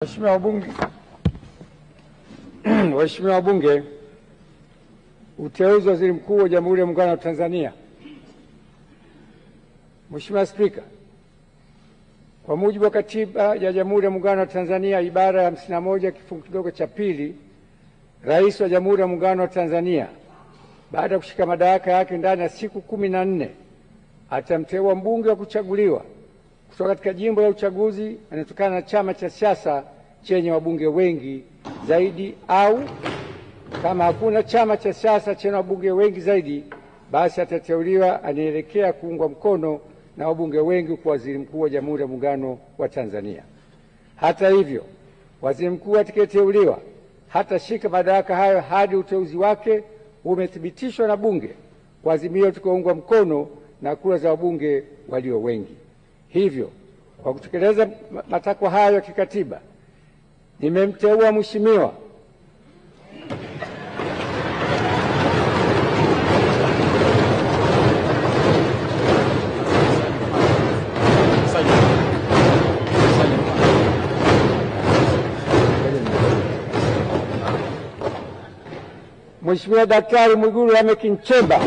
Waheshimiwa wabunge, Waheshimiwa wabunge, uteuzi wa Waziri Mkuu wa Jamhuri ya Muungano wa Tanzania. Mheshimiwa Spika, kwa mujibu wa Katiba ya Jamhuri ya Muungano wa Tanzania ibara ya 51 kifungu kidogo cha pili, Rais wa Jamhuri ya Muungano wa Tanzania baada ya kushika madaraka yake ndani ya siku 14 atamteua mbunge wa kuchaguliwa kutoka katika jimbo la uchaguzi anatokana na chama cha siasa chenye wabunge wengi zaidi, au kama hakuna chama cha siasa chenye wabunge wengi zaidi, basi atateuliwa anaelekea kuungwa mkono na wabunge wengi kwa Waziri Mkuu wa Jamhuri ya Muungano wa Tanzania. Hata hivyo, Waziri Mkuu atakayeteuliwa hatashika madaraka hayo hadi uteuzi wake umethibitishwa na Bunge kwa azimio litakaoungwa mkono na kura za wabunge walio wengi. Hivyo, kwa kutekeleza matakwa hayo ya kikatiba, nimemteua Mheshimiwa Daktari Mwigulu Lameck Nchemba